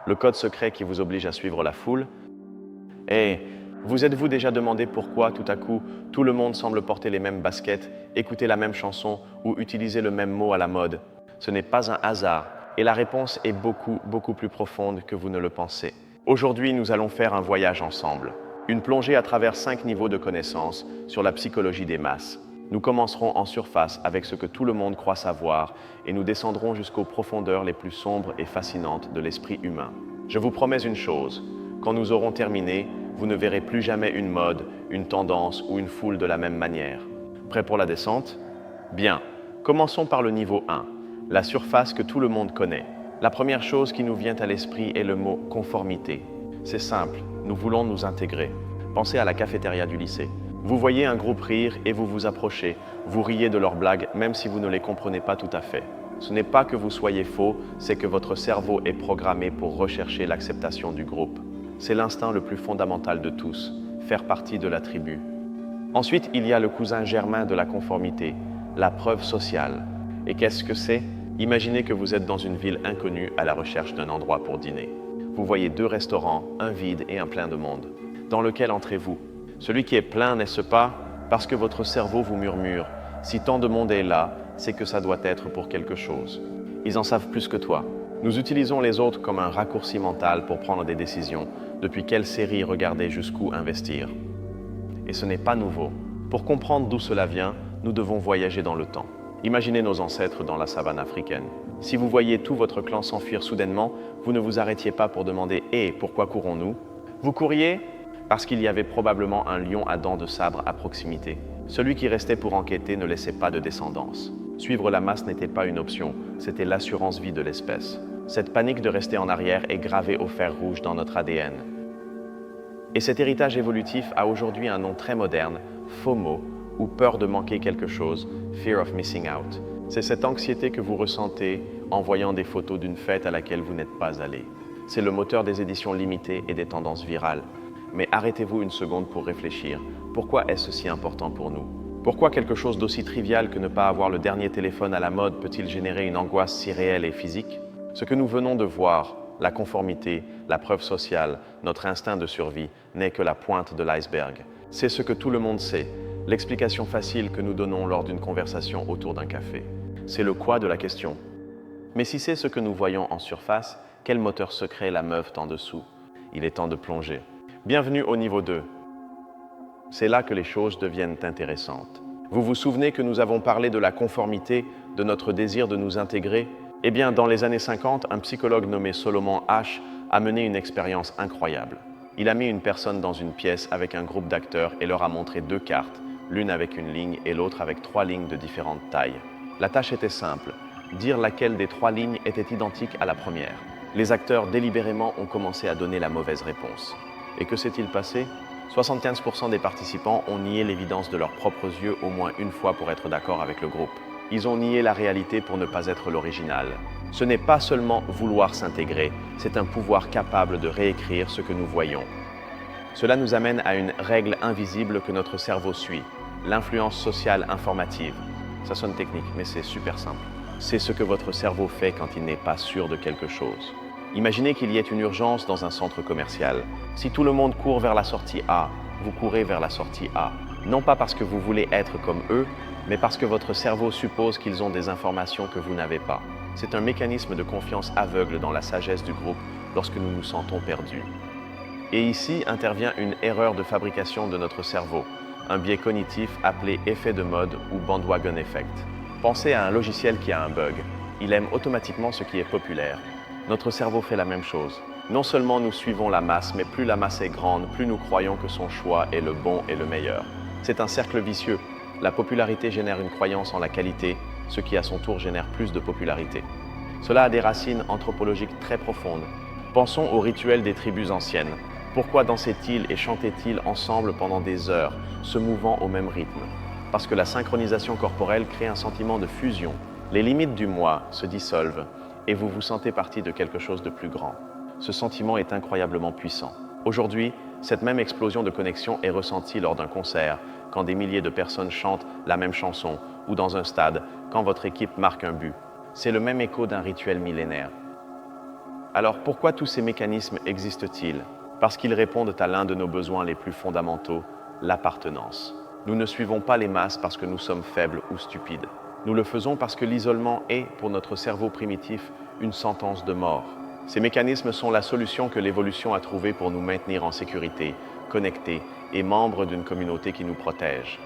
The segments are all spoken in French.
le code secret qui vous oblige à suivre la foule. Et vous êtes-vous déjà demandé pourquoi, tout à coup, tout le monde semble porter les mêmes baskets, écouter la même chanson ou utiliser le même mot à la mode? Ce n'est pas un hasard, et la réponse est beaucoup plus profonde que vous ne le pensez. Aujourd'hui, nous allons faire un voyage ensemble, une plongée à travers 5 niveaux de connaissances sur la psychologie des masses. Nous commencerons en surface avec ce que tout le monde croit savoir et nous descendrons jusqu'aux profondeurs les plus sombres et fascinantes de l'esprit humain. Je vous promets une chose, quand nous aurons terminé, vous ne verrez plus jamais une mode, une tendance ou une foule de la même manière. Prêt pour la descente? Bien, commençons par le niveau 1, la surface que tout le monde connaît. La première chose qui nous vient à l'esprit est le mot conformité. C'est simple, nous voulons nous intégrer. Pensez à la cafétéria du lycée. Vous voyez un groupe rire et vous vous approchez. Vous riez de leurs blagues même si vous ne les comprenez pas tout à fait. Ce n'est pas que vous soyez faux, c'est que votre cerveau est programmé pour rechercher l'acceptation du groupe. C'est l'instinct le plus fondamental de tous, faire partie de la tribu. Ensuite, il y a le cousin germain de la conformité, la preuve sociale. Et qu'est-ce que c'est? Imaginez que vous êtes dans une ville inconnue à la recherche d'un endroit pour dîner. Vous voyez 2 restaurants, un vide et un plein de monde. Dans lequel entrez-vous? Celui qui est plein, n'est-ce pas? Parce que votre cerveau vous murmure. Si tant de monde est là, c'est que ça doit être pour quelque chose. Ils en savent plus que toi. Nous utilisons les autres comme un raccourci mental pour prendre des décisions. Depuis quelle série regarder, jusqu'où investir? Et ce n'est pas nouveau. Pour comprendre d'où cela vient, nous devons voyager dans le temps. Imaginez nos ancêtres dans la savane africaine. Si vous voyiez tout votre clan s'enfuir soudainement, vous ne vous arrêtiez pas pour demander « Et pourquoi courons-nous » Vous couriez parce qu'il y avait probablement un lion à dents de sabre à proximité. Celui qui restait pour enquêter ne laissait pas de descendance. Suivre la masse n'était pas une option, c'était l'assurance vie de l'espèce. Cette panique de rester en arrière est gravée au fer rouge dans notre ADN. Et cet héritage évolutif a aujourd'hui un nom très moderne, FOMO, ou peur de manquer quelque chose, Fear of Missing Out. C'est cette anxiété que vous ressentez en voyant des photos d'une fête à laquelle vous n'êtes pas allé. C'est le moteur des éditions limitées et des tendances virales. Mais arrêtez-vous une seconde pour réfléchir. Pourquoi est-ce si important pour nous? Pourquoi quelque chose d'aussi trivial que ne pas avoir le dernier téléphone à la mode peut-il générer une angoisse si réelle et physique? Ce que nous venons de voir, la conformité, la preuve sociale, notre instinct de survie, n'est que la pointe de l'iceberg. C'est ce que tout le monde sait, l'explication facile que nous donnons lors d'une conversation autour d'un café. C'est le quoi de la question. Mais si c'est ce que nous voyons en surface, quel moteur secret la meuvent en dessous? Il est temps de plonger. Bienvenue au niveau 2. C'est là que les choses deviennent intéressantes. Vous vous souvenez que nous avons parlé de la conformité, de notre désir de nous intégrer? Eh bien, dans les années 50, un psychologue nommé Solomon Asch a mené une expérience incroyable. Il a mis une personne dans une pièce avec un groupe d'acteurs et leur a montré 2 cartes, l'une avec une ligne et l'autre avec 3 lignes de différentes tailles. La tâche était simple, dire laquelle des 3 lignes était identique à la première. Les acteurs délibérément ont commencé à donner la mauvaise réponse. Et que s'est-il passé? 75% des participants ont nié l'évidence de leurs propres yeux au moins une fois pour être d'accord avec le groupe. Ils ont nié la réalité pour ne pas être l'original. Ce n'est pas seulement vouloir s'intégrer, c'est un pouvoir capable de réécrire ce que nous voyons. Cela nous amène à une règle invisible que notre cerveau suit, l'influence sociale informative. Ça sonne technique, mais c'est super simple. C'est ce que votre cerveau fait quand il n'est pas sûr de quelque chose. Imaginez qu'il y ait une urgence dans un centre commercial. Si tout le monde court vers la sortie A, vous courez vers la sortie A. Non pas parce que vous voulez être comme eux, mais parce que votre cerveau suppose qu'ils ont des informations que vous n'avez pas. C'est un mécanisme de confiance aveugle dans la sagesse du groupe lorsque nous nous sentons perdus. Et ici intervient une erreur de fabrication de notre cerveau, un biais cognitif appelé effet de mode ou bandwagon effect. Pensez à un logiciel qui a un bug. Il aime automatiquement ce qui est populaire. Notre cerveau fait la même chose. Non seulement nous suivons la masse, mais plus la masse est grande, plus nous croyons que son choix est le bon et le meilleur. C'est un cercle vicieux. La popularité génère une croyance en la qualité, ce qui à son tour génère plus de popularité. Cela a des racines anthropologiques très profondes. Pensons aux rituels des tribus anciennes. Pourquoi dansaient-ils et chantaient-ils ensemble pendant des heures, se mouvant au même rythme? Parce que la synchronisation corporelle crée un sentiment de fusion. Les limites du moi se dissolvent et vous vous sentez partie de quelque chose de plus grand. Ce sentiment est incroyablement puissant. Aujourd'hui, cette même explosion de connexion est ressentie lors d'un concert, quand des milliers de personnes chantent la même chanson, ou dans un stade, quand votre équipe marque un but. C'est le même écho d'un rituel millénaire. Alors pourquoi tous ces mécanismes existent-ils? Parce qu'ils répondent à l'un de nos besoins les plus fondamentaux, l'appartenance. Nous ne suivons pas les masses parce que nous sommes faibles ou stupides. Nous le faisons parce que l'isolement est, pour notre cerveau primitif, une sentence de mort. Ces mécanismes sont la solution que l'évolution a trouvée pour nous maintenir en sécurité, connectés et membres d'une communauté qui nous protège.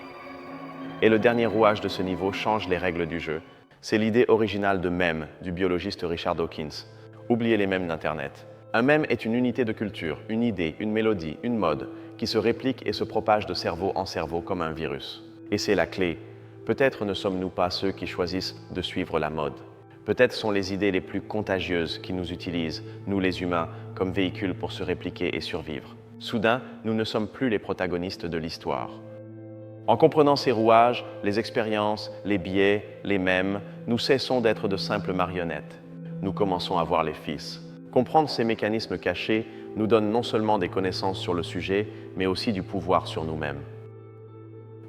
Et le dernier rouage de ce niveau change les règles du jeu. C'est l'idée originale de mème du biologiste Richard Dawkins. Oubliez les mèmes d'Internet. Un mème est une unité de culture, une idée, une mélodie, une mode, qui se réplique et se propage de cerveau en cerveau comme un virus. Et c'est la clé. Peut-être ne sommes-nous pas ceux qui choisissent de suivre la mode. Peut-être sont les idées les plus contagieuses qui nous utilisent, nous les humains, comme véhicules pour se répliquer et survivre. Soudain, nous ne sommes plus les protagonistes de l'histoire. En comprenant ces rouages, les expériences, les biais, les mèmes, nous cessons d'être de simples marionnettes. Nous commençons à voir les fils. Comprendre ces mécanismes cachés nous donne non seulement des connaissances sur le sujet, mais aussi du pouvoir sur nous-mêmes.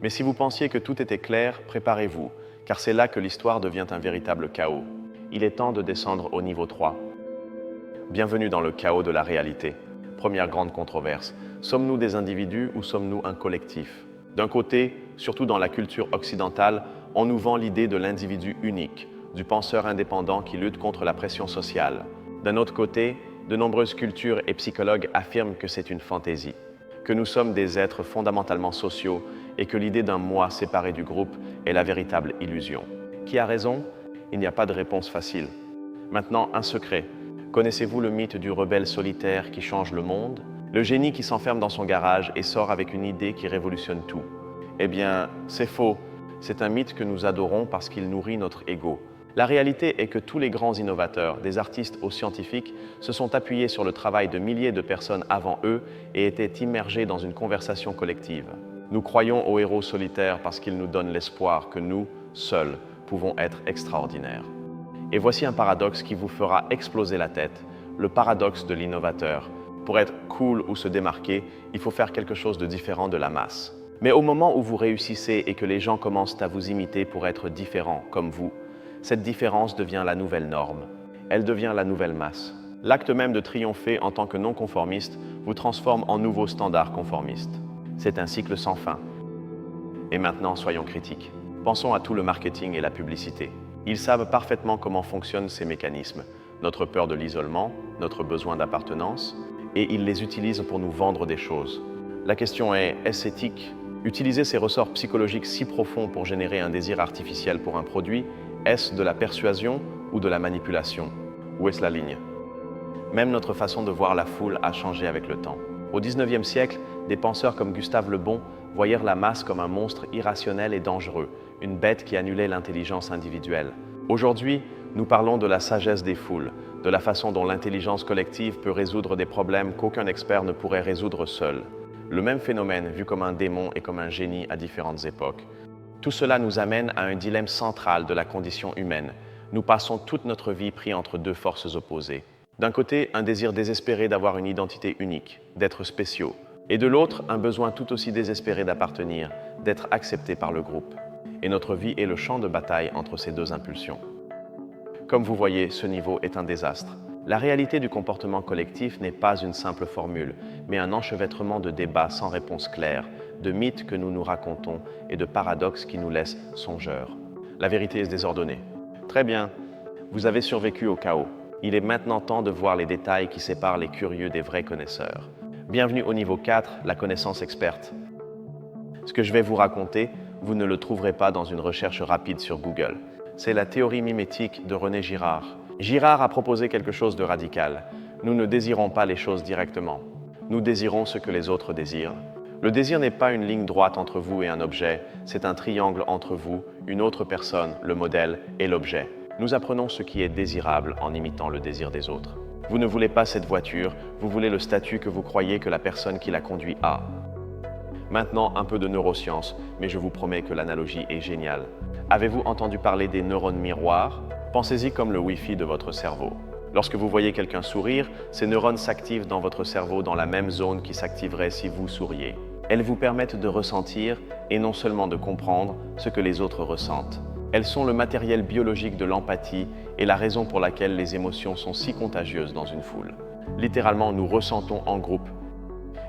Mais si vous pensiez que tout était clair, préparez-vous, car c'est là que l'histoire devient un véritable chaos. Il est temps de descendre au niveau 3. Bienvenue dans le chaos de la réalité. Première grande controverse. Sommes-nous des individus ou sommes-nous un collectif? D'un côté, surtout dans la culture occidentale, on nous vend l'idée de l'individu unique, du penseur indépendant qui lutte contre la pression sociale. D'un autre côté, de nombreuses cultures et psychologues affirment que c'est une fantaisie, que nous sommes des êtres fondamentalement sociaux et que l'idée d'un moi séparé du groupe est la véritable illusion. Qui a raison? Il n'y a pas de réponse facile. Maintenant, un secret. Connaissez-vous le mythe du rebelle solitaire qui change le monde? Le génie qui s'enferme dans son garage et sort avec une idée qui révolutionne tout. Eh bien, c'est faux. C'est un mythe que nous adorons parce qu'il nourrit notre ego. La réalité est que tous les grands innovateurs, des artistes aux scientifiques, se sont appuyés sur le travail de milliers de personnes avant eux et étaient immergés dans une conversation collective. Nous croyons aux héros solitaires parce qu'ils nous donnent l'espoir que nous, seuls, pouvons être extraordinaires. Et voici un paradoxe qui vous fera exploser la tête, le paradoxe de l'innovateur. Pour être cool ou se démarquer, il faut faire quelque chose de différent de la masse. Mais au moment où vous réussissez et que les gens commencent à vous imiter pour être différents, comme vous, cette différence devient la nouvelle norme. Elle devient la nouvelle masse. L'acte même de triompher en tant que non-conformiste vous transforme en nouveau standard conformiste. C'est un cycle sans fin. Et maintenant, soyons critiques. Pensons à tout le marketing et la publicité. Ils savent parfaitement comment fonctionnent ces mécanismes. Notre peur de l'isolement, notre besoin d'appartenance, et ils les utilisent pour nous vendre des choses. La question est, est-ce éthique? Utiliser ces ressorts psychologiques si profonds pour générer un désir artificiel pour un produit, est-ce de la persuasion ou de la manipulation? Où est-ce la ligne? Même notre façon de voir la foule a changé avec le temps. Au XIXe siècle, des penseurs comme Gustave Le Bon voyèrent la masse comme un monstre irrationnel et dangereux, une bête qui annulait l'intelligence individuelle. Aujourd'hui, nous parlons de la sagesse des foules, de la façon dont l'intelligence collective peut résoudre des problèmes qu'aucun expert ne pourrait résoudre seul. Le même phénomène vu comme un démon et comme un génie à différentes époques. Tout cela nous amène à un dilemme central de la condition humaine. Nous passons toute notre vie pris entre deux forces opposées. D'un côté, un désir désespéré d'avoir une identité unique, d'être spéciaux, et de l'autre, un besoin tout aussi désespéré d'appartenir, d'être accepté par le groupe. Et notre vie est le champ de bataille entre ces deux impulsions. Comme vous voyez, ce niveau est un désastre. La réalité du comportement collectif n'est pas une simple formule, mais un enchevêtrement de débats sans réponse claire, de mythes que nous nous racontons et de paradoxes qui nous laissent songeurs. La vérité est désordonnée. Très bien, vous avez survécu au chaos. Il est maintenant temps de voir les détails qui séparent les curieux des vrais connaisseurs. Bienvenue au niveau 4, la connaissance experte. Ce que je vais vous raconter, vous ne le trouverez pas dans une recherche rapide sur Google. C'est la théorie mimétique de René Girard. Girard a proposé quelque chose de radical. Nous ne désirons pas les choses directement. Nous désirons ce que les autres désirent. Le désir n'est pas une ligne droite entre vous et un objet, c'est un triangle entre vous, une autre personne, le modèle, et l'objet. Nous apprenons ce qui est désirable en imitant le désir des autres. Vous ne voulez pas cette voiture, vous voulez le statut que vous croyez que la personne qui la conduit a. Maintenant, un peu de neurosciences, mais je vous promets que l'analogie est géniale. Avez-vous entendu parler des neurones miroirs? Pensez-y comme le Wi-Fi de votre cerveau. Lorsque vous voyez quelqu'un sourire, ces neurones s'activent dans votre cerveau dans la même zone qui s'activerait si vous souriez. Elles vous permettent de ressentir, et non seulement de comprendre, ce que les autres ressentent. Elles sont le matériel biologique de l'empathie et la raison pour laquelle les émotions sont si contagieuses dans une foule. Littéralement, nous ressentons en groupe.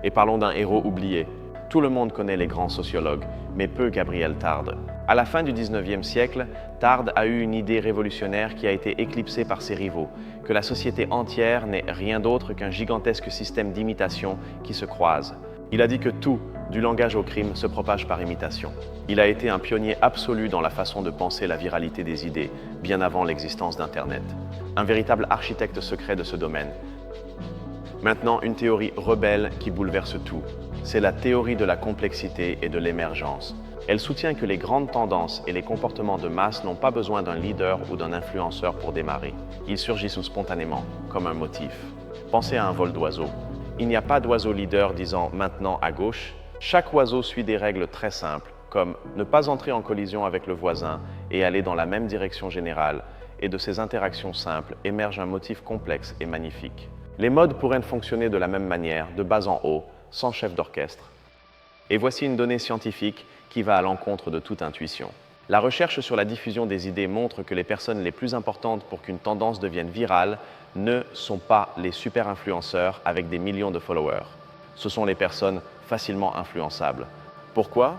Et parlons d'un héros oublié. Tout le monde connaît les grands sociologues, mais peu Gabriel Tarde. À la fin du 19e siècle, Tarde a eu une idée révolutionnaire qui a été éclipsée par ses rivaux, que la société entière n'est rien d'autre qu'un gigantesque système d'imitation qui se croise. Il a dit que tout, du langage au crime, se propage par imitation. Il a été un pionnier absolu dans la façon de penser la viralité des idées, bien avant l'existence d'Internet. Un véritable architecte secret de ce domaine. Maintenant, une théorie rebelle qui bouleverse tout. C'est la théorie de la complexité et de l'émergence. Elle soutient que les grandes tendances et les comportements de masse n'ont pas besoin d'un leader ou d'un influenceur pour démarrer. Ils surgissent spontanément, comme un motif. Pensez à un vol d'oiseaux. Il n'y a pas d'oiseau leader disant « maintenant à gauche ». Chaque oiseau suit des règles très simples, comme ne pas entrer en collision avec le voisin et aller dans la même direction générale. Et de ces interactions simples émerge un motif complexe et magnifique. Les modes pourraient fonctionner de la même manière, de bas en haut, sans chef d'orchestre. Et voici une donnée scientifique qui va à l'encontre de toute intuition. La recherche sur la diffusion des idées montre que les personnes les plus importantes pour qu'une tendance devienne virale ne sont pas les super influenceurs avec des millions de followers. Ce sont les personnes facilement influençables. Pourquoi?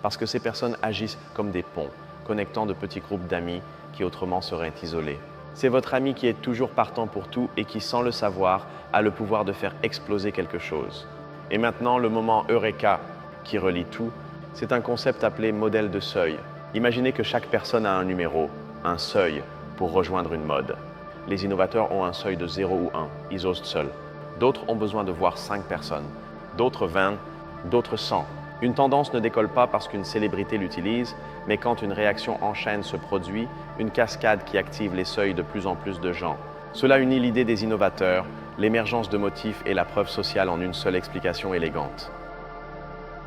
Parce que ces personnes agissent comme des ponts, connectant de petits groupes d'amis qui autrement seraient isolés. C'est votre ami qui est toujours partant pour tout et qui, sans le savoir, a le pouvoir de faire exploser quelque chose. Et maintenant, le moment Eureka qui relie tout, c'est un concept appelé modèle de seuil. Imaginez que chaque personne a un numéro, un seuil, pour rejoindre une mode. Les innovateurs ont un seuil de 0 ou 1, ils osent seuls. D'autres ont besoin de voir 5 personnes, d'autres 20, d'autres 100. Une tendance ne décolle pas parce qu'une célébrité l'utilise, mais quand une réaction en chaîne se produit, une cascade qui active les seuils de plus en plus de gens. Cela unit l'idée des innovateurs, l'émergence de motifs et la preuve sociale en une seule explication élégante.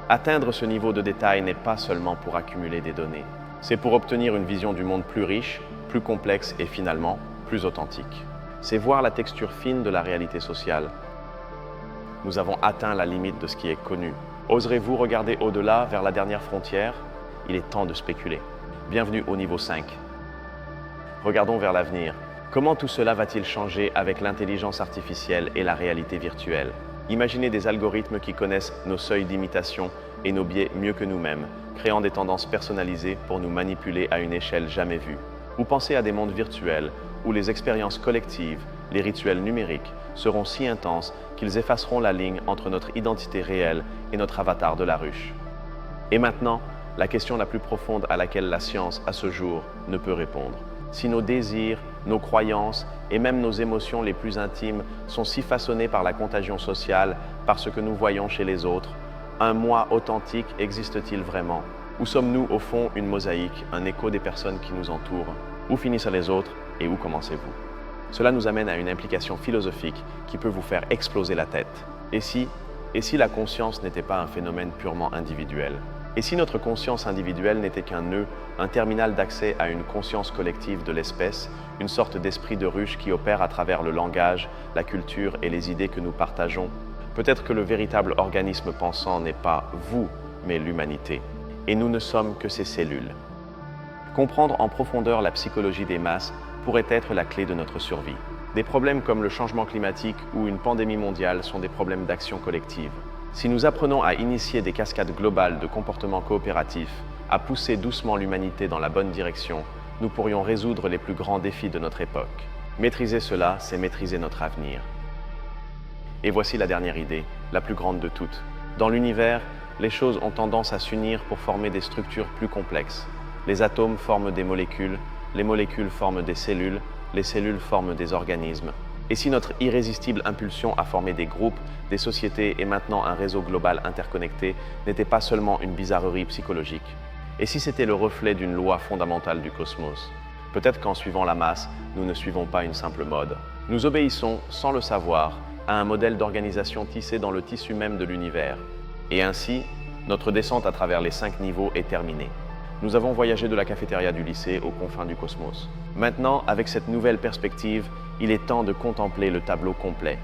Atteindre ce niveau de détail n'est pas seulement pour accumuler des données. C'est pour obtenir une vision du monde plus riche, plus complexe et finalement plus authentique. C'est voir la texture fine de la réalité sociale. Nous avons atteint la limite de ce qui est connu. Oserez-vous regarder au-delà, vers la dernière frontière? Il est temps de spéculer. Bienvenue au niveau 5. Regardons vers l'avenir. Comment tout cela va-t-il changer avec l'intelligence artificielle et la réalité virtuelle? Imaginez des algorithmes qui connaissent nos seuils d'imitation et nos biais mieux que nous-mêmes, créant des tendances personnalisées pour nous manipuler à une échelle jamais vue. Ou pensez à des mondes virtuels où les expériences collectives, les rituels numériques, seront si intenses qu'ils effaceront la ligne entre notre identité réelle et notre avatar de la ruche. Et maintenant, la question la plus profonde à laquelle la science, à ce jour, ne peut répondre. Si nos désirs, nos croyances et même nos émotions les plus intimes sont si façonnés par la contagion sociale, par ce que nous voyons chez les autres, un moi authentique existe-t-il vraiment? Où sommes-nous au fond une mosaïque, un écho des personnes qui nous entourent? Où finissent les autres et où commencez-vous? Cela nous amène à une implication philosophique qui peut vous faire exploser la tête. Et si la conscience n'était pas un phénomène purement individuel? Et si notre conscience individuelle n'était qu'un nœud, un terminal d'accès à une conscience collective de l'espèce, une sorte d'esprit de ruche qui opère à travers le langage, la culture et les idées que nous partageons? Peut-être que le véritable organisme pensant n'est pas vous, mais l'humanité. Et nous ne sommes que ces cellules. Comprendre en profondeur la psychologie des masses pourrait être la clé de notre survie. Des problèmes comme le changement climatique ou une pandémie mondiale sont des problèmes d'action collective. Si nous apprenons à initier des cascades globales de comportements coopératifs, à pousser doucement l'humanité dans la bonne direction, nous pourrions résoudre les plus grands défis de notre époque. Maîtriser cela, c'est maîtriser notre avenir. Et voici la dernière idée, la plus grande de toutes. Dans l'univers, les choses ont tendance à s'unir pour former des structures plus complexes. Les atomes forment des molécules, les molécules forment des cellules, les cellules forment des organismes. Et si notre irrésistible impulsion à former des groupes, des sociétés et maintenant un réseau global interconnecté n'était pas seulement une bizarrerie psychologique? Et si c'était le reflet d'une loi fondamentale du cosmos? Peut-être qu'en suivant la masse, nous ne suivons pas une simple mode. Nous obéissons, sans le savoir, à un modèle d'organisation tissé dans le tissu même de l'univers. Et ainsi, notre descente à travers les 5 niveaux est terminée. Nous avons voyagé de la cafétéria du lycée aux confins du cosmos. Maintenant, avec cette nouvelle perspective, il est temps de contempler le tableau complet.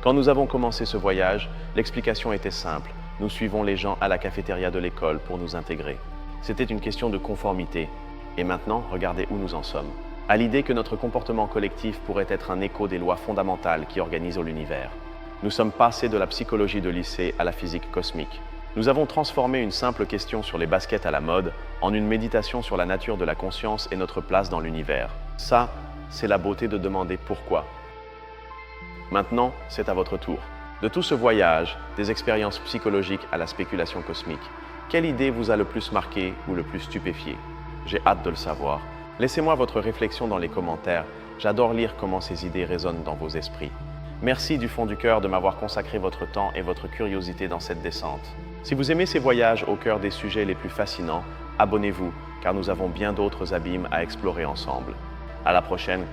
Quand nous avons commencé ce voyage, l'explication était simple. Nous suivons les gens à la cafétéria de l'école pour nous intégrer. C'était une question de conformité. Et maintenant, regardez où nous en sommes. À l'idée que notre comportement collectif pourrait être un écho des lois fondamentales qui organisent l'univers. Nous sommes passés de la psychologie de lycée à la physique cosmique. Nous avons transformé une simple question sur les baskets à la mode en une méditation sur la nature de la conscience et notre place dans l'univers. Ça, c'est la beauté de demander pourquoi. Maintenant, c'est à votre tour. De tout ce voyage, des expériences psychologiques à la spéculation cosmique, quelle idée vous a le plus marqué ou le plus stupéfié? J'ai hâte de le savoir. Laissez-moi votre réflexion dans les commentaires. J'adore lire comment ces idées résonnent dans vos esprits. Merci du fond du cœur de m'avoir consacré votre temps et votre curiosité dans cette descente. Si vous aimez ces voyages au cœur des sujets les plus fascinants, abonnez-vous, car nous avons bien d'autres abîmes à explorer ensemble. À la prochaine.